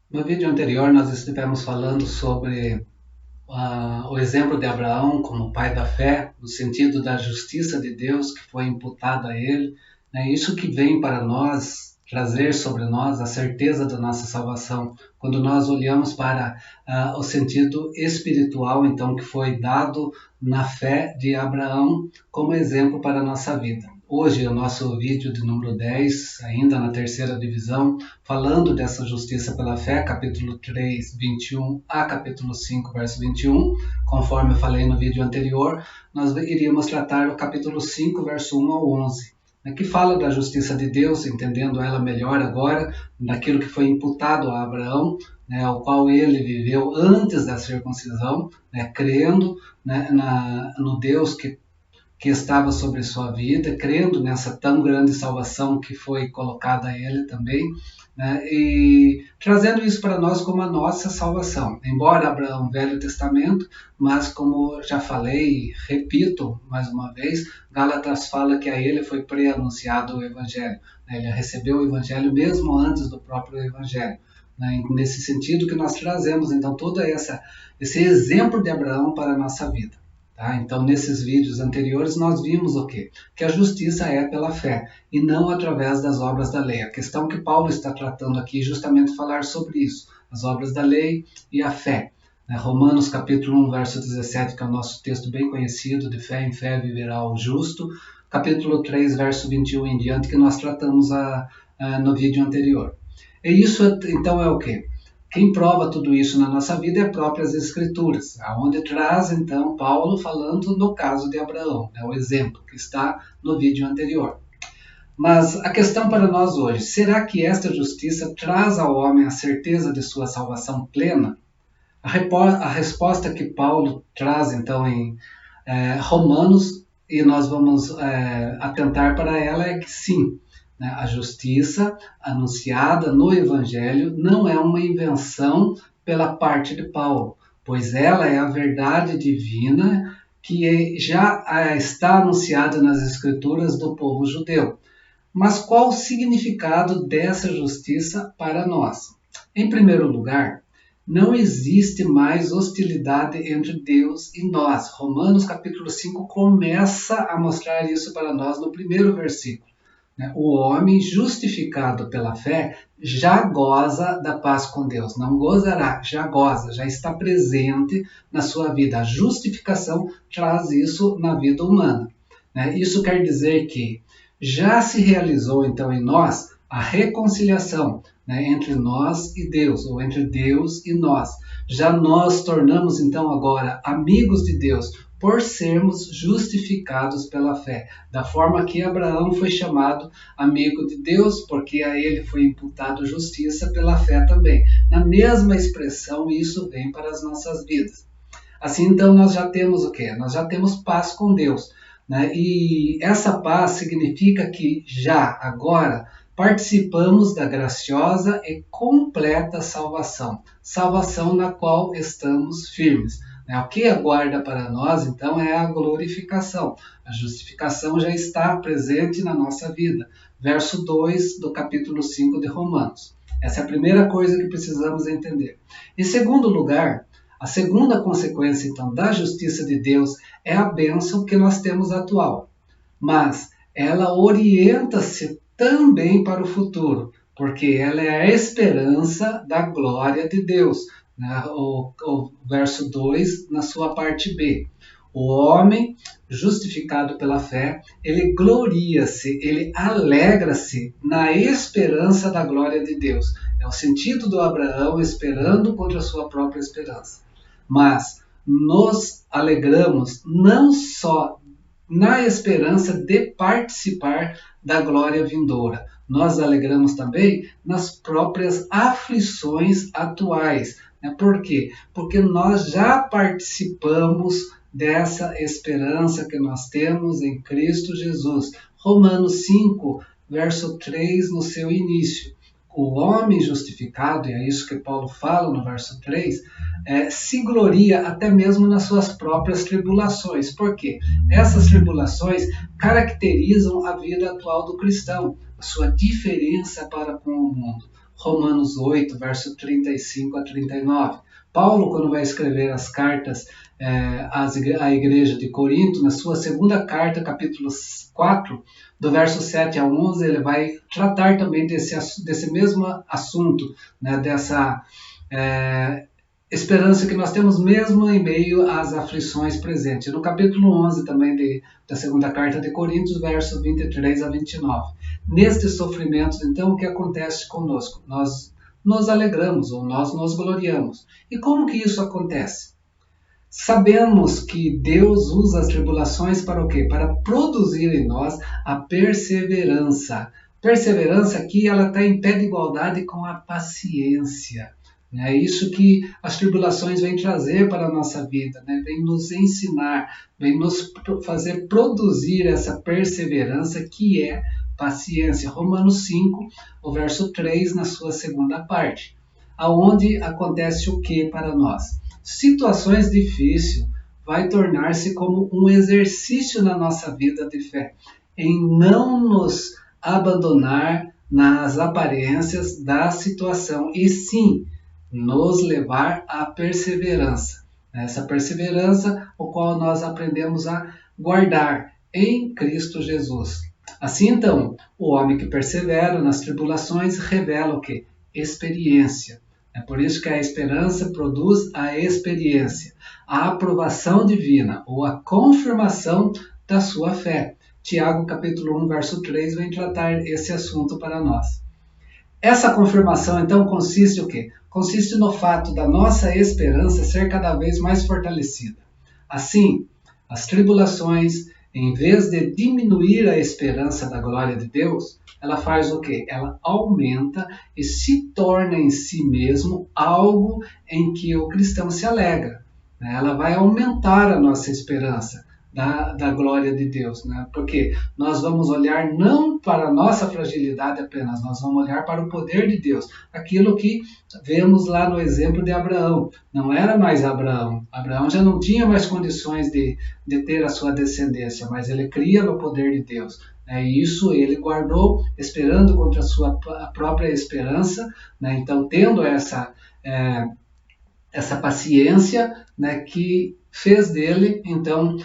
No vídeo anterior, nós estivemos falando sobre o exemplo de Abraão como pai da fé, no sentido da justiça de Deus que foi imputada a ele. Isso que vem para nós, trazer sobre nós a certeza da nossa salvação, quando nós olhamos para o sentido espiritual, então, que foi dado na fé de Abraão como exemplo para a nossa vida. Hoje, o nosso vídeo de número 10, ainda na terceira divisão, falando dessa justiça pela fé, capítulo 3, 21 a capítulo 5, verso 21, conforme eu falei no vídeo anterior, nós iríamos tratar o capítulo 5, verso 1 ao 11, que fala da justiça de Deus, entendendo ela melhor agora, daquilo que foi imputado a Abraão, o qual ele viveu antes da circuncisão, crendo no Deus que estava sobre sua vida, crendo nessa tão grande salvação que foi colocada a ele também, e trazendo isso para nós como a nossa salvação. Embora Abraão, Velho Testamento, mas como já falei, repito mais uma vez, Gálatas fala que a ele foi pré-anunciado o Evangelho. Ele recebeu o Evangelho mesmo antes do próprio Evangelho. Nesse sentido que nós trazemos, então, todo esse exemplo de Abraão para a nossa vida. Então, nesses vídeos anteriores, nós vimos o quê? Que a justiça é pela fé e não através das obras da lei. A questão que Paulo está tratando aqui é justamente falar sobre isso, as obras da lei e a fé. Romanos capítulo 1, verso 17, que é o nosso texto bem conhecido, de fé em fé viverá o justo. Capítulo 3, verso 21 em diante, que nós tratamos no vídeo anterior. E isso, então, é o quê? Quem prova tudo isso na nossa vida é as próprias Escrituras, onde traz, então, Paulo falando no caso de Abraão, o exemplo que está no vídeo anterior. Mas a questão para nós hoje, será que esta justiça traz ao homem a certeza de sua salvação plena? A resposta que Paulo traz, então, em Romanos, e nós vamos atentar para ela, é que sim. A justiça anunciada no Evangelho não é uma invenção pela parte de Paulo, pois ela é a verdade divina que já está anunciada nas Escrituras do povo judeu. Mas qual o significado dessa justiça para nós? Em primeiro lugar, não existe mais hostilidade entre Deus e nós. Romanos capítulo 5 começa a mostrar isso para nós no primeiro versículo. O homem justificado pela fé já goza da paz com Deus. Não gozará, já goza, já está presente na sua vida. A justificação traz isso na vida humana. Isso quer dizer que já se realizou então em nós a reconciliação entre nós e Deus, ou entre Deus e nós. Já nós tornamos então agora amigos de Deus, por sermos justificados pela fé, da forma que Abraão foi chamado amigo de Deus, porque a ele foi imputado justiça pela fé também. Na mesma expressão, isso vem para as nossas vidas. Assim, então, nós já temos o quê? Nós já temos paz com Deus. E essa paz significa que já, agora, participamos da graciosa e completa salvação, salvação na qual estamos firmes. O que aguarda para nós, então, é a glorificação. A justificação já está presente na nossa vida. Verso 2 do capítulo 5 de Romanos. Essa é a primeira coisa que precisamos entender. Em segundo lugar, a segunda consequência, então, da justiça de Deus é a bênção que nós temos atual. Mas ela orienta-se também para o futuro, porque ela é a esperança da glória de Deus. O verso 2, na sua parte B. O homem, justificado pela fé, ele gloria-se, ele alegra-se na esperança da glória de Deus. É o sentido do Abraão esperando contra a sua própria esperança. Mas nos alegramos não só na esperança de participar da glória vindoura. Nós alegramos também nas próprias aflições atuais. Por quê? Porque nós já participamos dessa esperança que nós temos em Cristo Jesus. Romanos 5, verso 3, no seu início. O homem justificado, e é isso que Paulo fala no verso 3, se gloria até mesmo nas suas próprias tribulações. Por quê? Essas tribulações caracterizam a vida atual do cristão, a sua diferença para com o mundo. Romanos 8, verso 35 a 39. Paulo, quando vai escrever as cartas à igreja de Corinto, na sua segunda carta, capítulo 4, do verso 7 a 11, ele vai tratar também desse mesmo assunto, né, dessa esperança que nós temos mesmo em meio às aflições presentes. No capítulo 11 também da segunda carta de Coríntios, verso 23 a 29. Nestes sofrimentos, então, o que acontece conosco? Nós nos alegramos ou nós nos gloriamos. E como que isso acontece? Sabemos que Deus usa as tribulações para o quê? Para produzir em nós a perseverança. Perseverança aqui, ela está em pé de igualdade com a paciência. É isso que as tribulações vêm trazer para a nossa vida, né? Vem nos ensinar, vem nos fazer produzir essa perseverança que é paciência. Romanos 5, o verso 3, na sua segunda parte. Aonde acontece o que para nós? Situações difíceis vai tornar-se como um exercício na nossa vida de fé, em não nos abandonar nas aparências da situação, e sim nos levar à perseverança. Essa perseverança, o qual nós aprendemos a guardar em Cristo Jesus. Assim, então, o homem que persevera nas tribulações revela o quê? Experiência. É por isso que a esperança produz a experiência, a aprovação divina ou a confirmação da sua fé. Tiago, capítulo 1, verso 3, vem tratar esse assunto para nós. Essa confirmação, então, consiste o quê? Consiste no fato da nossa esperança ser cada vez mais fortalecida. Assim, as tribulações, em vez de diminuir a esperança da glória de Deus, ela faz o quê? Ela aumenta e se torna em si mesmo algo em que o cristão se alegra. Ela vai aumentar a nossa esperança da glória de Deus, né? Porque nós vamos olhar não para a nossa fragilidade apenas, nós vamos olhar para o poder de Deus. Aquilo que vemos lá no exemplo de Abraão. Não era mais Abraão. Abraão já não tinha mais condições de ter a sua descendência, mas ele cria no poder de Deus. E isso ele guardou, esperando contra a sua própria esperança, né? Então, tendo essa paciência, né, que fez dele, então,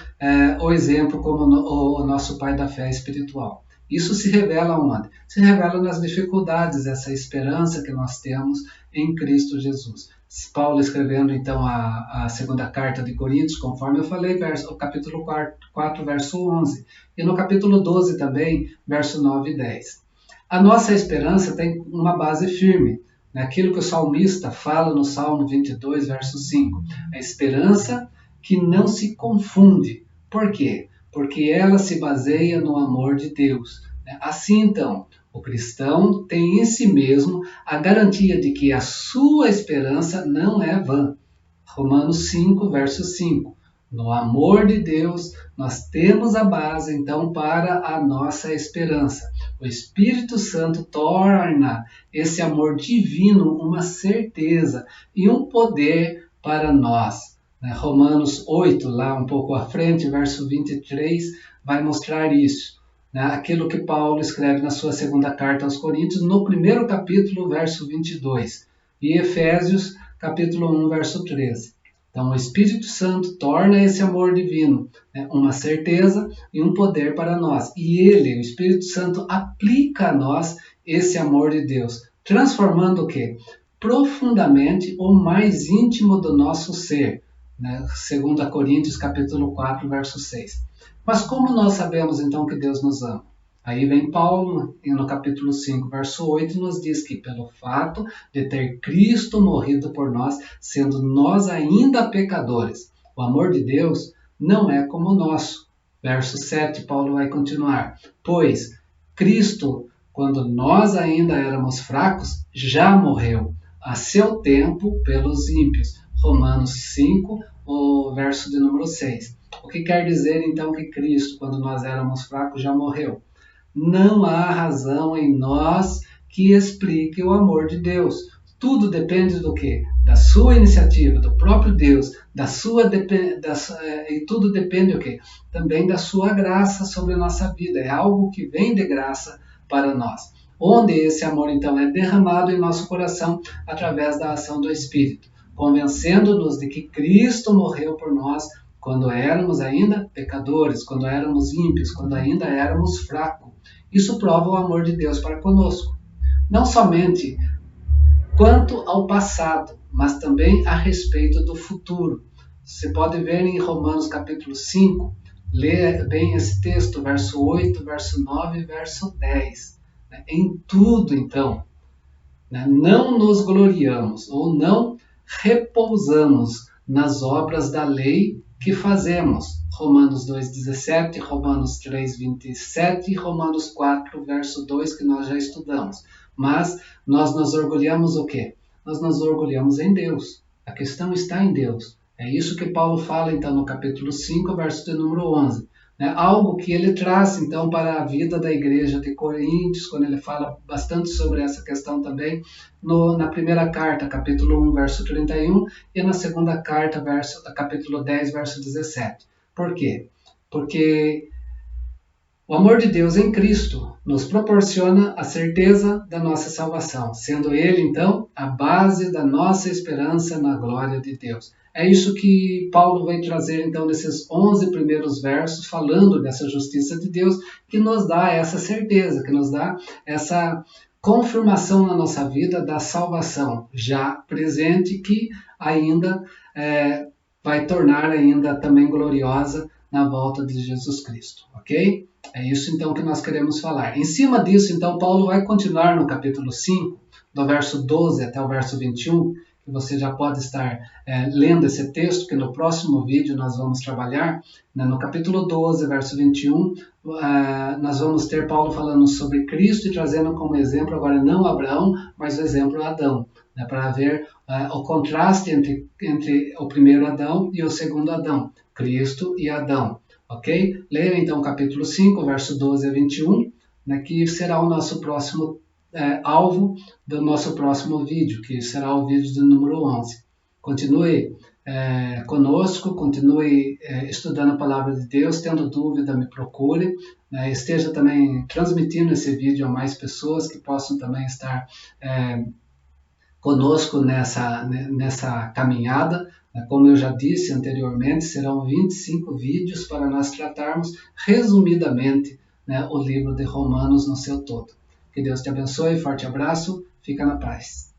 o exemplo como o nosso pai da fé espiritual. Isso se revela onde? Se revela nas dificuldades, essa esperança que nós temos em Cristo Jesus. Paulo escrevendo, então, a segunda carta de Coríntios, conforme eu falei, o capítulo 4, verso 11. E no capítulo 12 também, verso 9 e 10. A nossa esperança tem uma base firme. Aquilo que o salmista fala no Salmo 22, verso 5. A esperança que não se confunde. Por quê? Porque ela se baseia no amor de Deus. Assim, então, o cristão tem em si mesmo a garantia de que a sua esperança não é vã. Romanos 5, verso 5. No amor de Deus, nós temos a base, então, para a nossa esperança. O Espírito Santo torna esse amor divino uma certeza e um poder para nós. Romanos 8, lá um pouco à frente, verso 23, vai mostrar isso. Aquilo que Paulo escreve na sua segunda carta aos Coríntios, no primeiro capítulo, verso 22. E Efésios, capítulo 1, verso 13. Então, o Espírito Santo torna esse amor divino uma certeza e um poder para nós. E ele, o Espírito Santo, aplica a nós esse amor de Deus, transformando o quê? Profundamente o mais íntimo do nosso ser. 2 Coríntios, capítulo 4, verso 6. Mas como nós sabemos, então, que Deus nos ama? Aí vem Paulo, no capítulo 5, verso 8, e nos diz que pelo fato de ter Cristo morrido por nós, sendo nós ainda pecadores, o amor de Deus não é como o nosso. Verso 7, Paulo vai continuar. Pois Cristo, quando nós ainda éramos fracos, já morreu a seu tempo pelos ímpios. Romanos 5, o verso de número 6. O que quer dizer então que Cristo, quando nós éramos fracos, já morreu? Não há razão em nós que explique o amor de Deus. Tudo depende do quê? Da sua iniciativa, do próprio Deus, e tudo depende do quê? Também da sua graça sobre a nossa vida. É algo que vem de graça para nós. onde esse amor então é derramado em nosso coração através da ação do Espírito, convencendo-nos de que Cristo morreu por nós quando éramos ainda pecadores, quando éramos ímpios, quando ainda éramos fracos. Isso prova o amor de Deus para conosco. Não somente quanto ao passado, mas também a respeito do futuro. Você pode ver em Romanos capítulo 5, ler bem esse texto, verso 8, verso 9 e verso 10. Em tudo, então, não nos gloriamos ou não repousamos nas obras da lei que fazemos. Romanos 2,17, Romanos 3,27 e Romanos 4, verso 2, que nós já estudamos. Mas nós nos orgulhamos o quê? Nós nos orgulhamos em Deus. A questão está em Deus. É isso que Paulo fala, então, no capítulo 5, verso de número 11. Algo que ele traz, então, para a vida da igreja de Coríntios, quando ele fala bastante sobre essa questão também, na primeira carta, capítulo 1, verso 31, e na segunda carta, capítulo 10, verso 17. Por quê? Porque o amor de Deus em Cristo nos proporciona a certeza da nossa salvação, sendo Ele, então, a base da nossa esperança na glória de Deus. É isso que Paulo vai trazer, então, nesses 11 primeiros versos, falando dessa justiça de Deus, que nos dá essa certeza, que nos dá essa confirmação na nossa vida da salvação já presente, que ainda vai tornar ainda também gloriosa na volta de Jesus Cristo, ok? É isso então que nós queremos falar. Em cima disso, então, Paulo vai continuar no capítulo 5, do verso 12 até o verso 21, que você já pode estar lendo esse texto, que no próximo vídeo nós vamos trabalhar. No capítulo 12, verso 21, nós vamos ter Paulo falando sobre Cristo e trazendo como exemplo agora não Abraão, mas o exemplo Adão, para ver o contraste entre o primeiro Adão e o segundo Adão, Cristo e Adão. Ok? Leia então o capítulo 5, verso 12 a 21, que será o nosso próximo alvo do nosso próximo vídeo, que será o vídeo do número 11. Continue conosco, continue estudando a palavra de Deus, tendo dúvida, me procure, esteja também transmitindo esse vídeo a mais pessoas que possam também estar conosco nessa caminhada. Como eu já disse anteriormente, serão 25 vídeos para nós tratarmos resumidamente o livro de Romanos no seu todo. Que Deus te abençoe, forte abraço, fica na paz.